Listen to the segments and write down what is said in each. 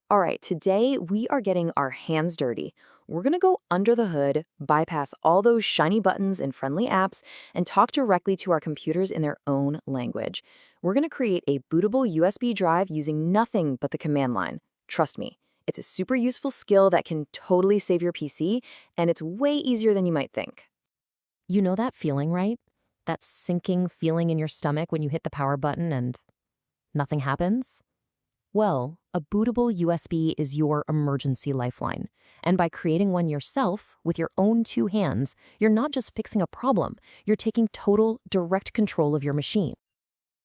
All right, today we are getting our hands dirty. We're going to go under the hood, bypass all those shiny buttons and friendly apps, and talk directly to our computers in their own language. We're going to create a bootable USB drive using nothing but the command line. Trust me, it's a super useful skill that can totally save your PC, and it's way easier than you might think. You know that feeling, right? That sinking feeling in your stomach when you hit the power button and nothing happens? Well, a bootable USB is your emergency lifeline. And by creating one yourself with your own two hands, you're not just fixing a problem, you're taking total, direct control of your machine.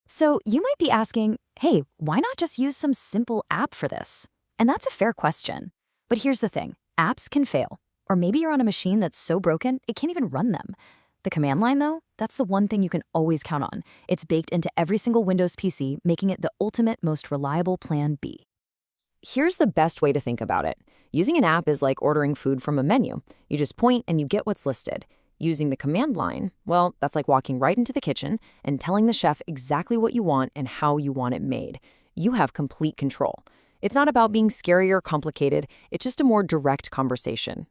So you might be asking, hey, why not just use some simple app for this? And that's a fair question. But here's the thing, apps can fail. Or maybe you're on a machine that's so broken, it can't even run them. The command line, though, that's the one thing you can always count on. It's baked into every single Windows PC, making it the ultimate, most reliable plan B. Here's the best way to think about it. Using an app is like ordering food from a menu. You just point and you get what's listed. Using the command line, well, that's like walking right into the kitchen and telling the chef exactly what you want and how you want it made. You have complete control. It's not about being scary or complicated, it's just a more direct conversation.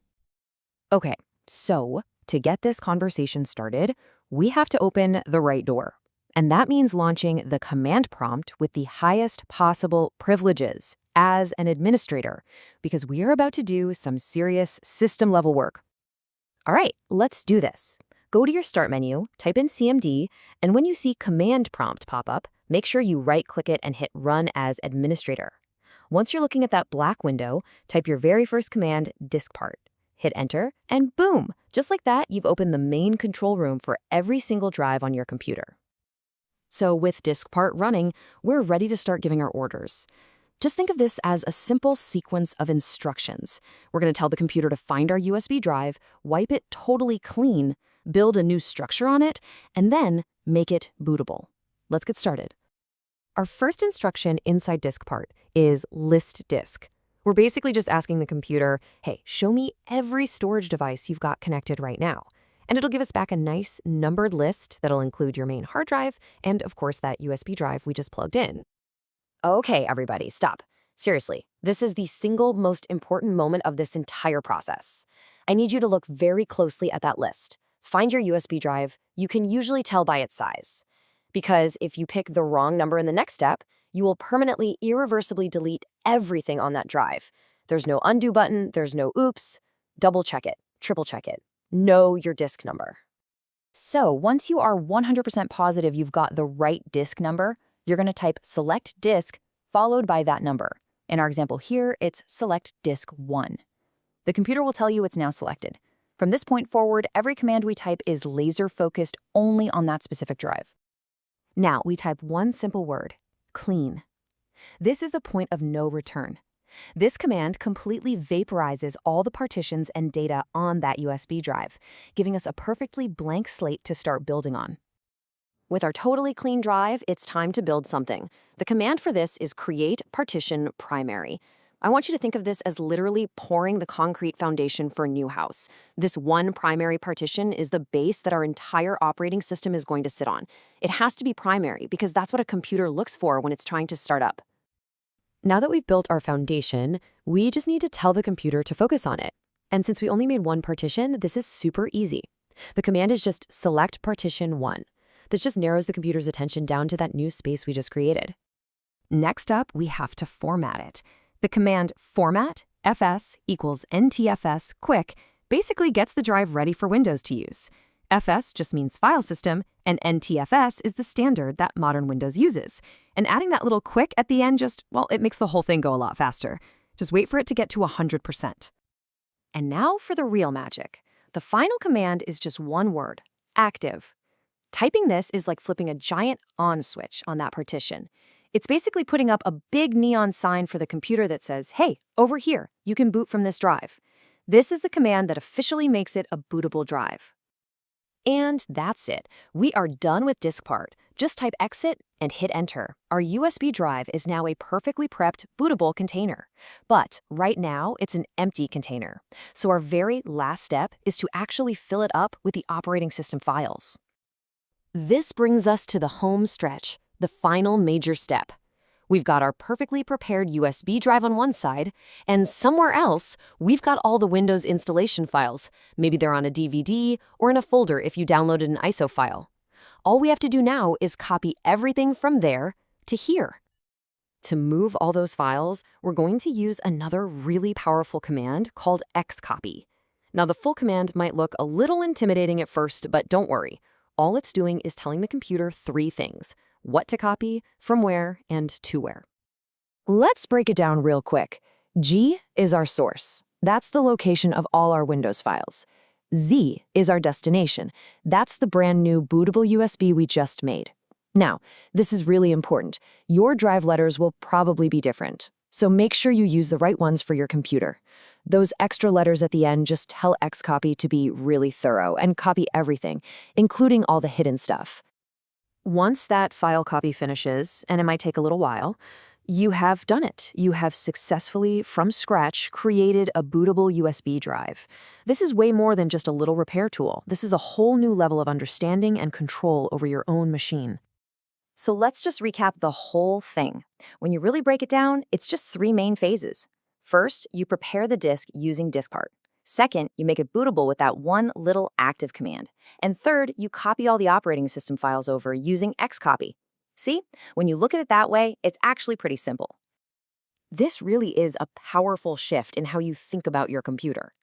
Okay, so to get this conversation started, we have to open the right door. And that means launching the command prompt with the highest possible privileges as an administrator, because we are about to do some serious system-level work. All right, let's do this. Go to your Start menu, type in CMD, and when you see Command Prompt pop up, make sure you right-click it and hit Run as Administrator. Once you're looking at that black window, type your very first command, diskpart. Hit Enter, and boom! Just like that, you've opened the main control room for every single drive on your computer. So with diskpart running, we're ready to start giving our orders. Just think of this as a simple sequence of instructions. We're going to tell the computer to find our USB drive, wipe it totally clean, build a new structure on it, and then make it bootable. Let's get started. Our first instruction inside diskpart is list disk. We're basically just asking the computer, hey, show me every storage device you've got connected right now. And it'll give us back a nice numbered list that'll include your main hard drive and, of course, that USB drive we just plugged in. Okay, everybody, stop. Seriously, this is the single most important moment of this entire process. I need you to look very closely at that list. Find your USB drive. You can usually tell by its size. Because if you pick the wrong number in the next step, you will permanently, irreversibly delete everything on that drive. There's no undo button, there's no oops. Double check it, triple check it. Know your disk number. So once you are 100% positive you've got the right disk number, you're going to type select disk followed by that number. In our example here, it's select disk 1. The computer will tell you it's now selected. From this point forward, every command we type is laser focused only on that specific drive. Now we type one simple word, clean. This is the point of no return. This command completely vaporizes all the partitions and data on that USB drive, giving us a perfectly blank slate to start building on. With our totally clean drive, it's time to build something. The command for this is create partition primary. I want you to think of this as literally pouring the concrete foundation for a new house. This one primary partition is the base that our entire operating system is going to sit on. It has to be primary because that's what a computer looks for when it's trying to start up. Now that we've built our foundation, we just need to tell the computer to focus on it. And since we only made one partition, this is super easy. The command is just select partition 1. This just narrows the computer's attention down to that new space we just created. Next up, we have to format it. The command format fs equals ntfs quick basically gets the drive ready for Windows to use. FS just means file system, and NTFS is the standard that modern Windows uses. And adding that little quick at the end it makes the whole thing go a lot faster. Just wait for it to get to 100%. And now for the real magic. The final command is just one word, active. Typing this is like flipping a giant on switch on that partition. It's basically putting up a big neon sign for the computer that says, hey, over here, you can boot from this drive. This is the command that officially makes it a bootable drive. And that's it. We are done with diskpart. Just type exit and hit enter. Our USB drive is now a perfectly prepped, bootable container. But right now, it's an empty container. So our very last step is to actually fill it up with the operating system files. This brings us to the home stretch, the final major step. We've got our perfectly prepared USB drive on one side, and somewhere else, we've got all the Windows installation files. Maybe they're on a DVD or in a folder if you downloaded an ISO file. All we have to do now is copy everything from there to here. To move all those files, we're going to use another really powerful command called xcopy. Now, the full command might look a little intimidating at first, but don't worry. All it's doing is telling the computer three things: what to copy, from where, and to where. Let's break it down real quick. G is our source. That's the location of all our Windows files. Z is our destination. That's the brand new bootable USB we just made. Now, this is really important. Your drive letters will probably be different, so make sure you use the right ones for your computer. Those extra letters at the end just tell xcopy to be really thorough and copy everything, including all the hidden stuff. Once that file copy finishes, and it might take a little while, you have done it. You have successfully, from scratch, created a bootable USB drive. This is way more than just a little repair tool. This is a whole new level of understanding and control over your own machine. So let's just recap the whole thing. When you really break it down, it's just three main phases. First, you prepare the disk using diskpart. Second, you make it bootable with that one little active command. And third, you copy all the operating system files over using xcopy. See? When you look at it that way, it's actually pretty simple. This really is a powerful shift in how you think about your computer.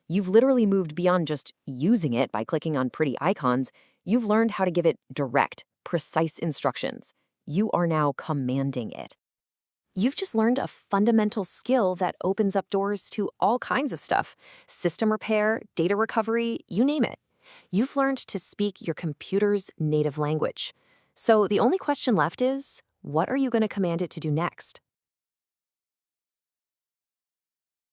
You've literally moved beyond just using it by clicking on pretty icons. You've learned how to give it direct, precise instructions. You are now commanding it. You've just learned a fundamental skill that opens up doors to all kinds of stuff: system repair, data recovery, you name it. You've learned to speak your computer's native language. So the only question left is, what are you going to command it to do next?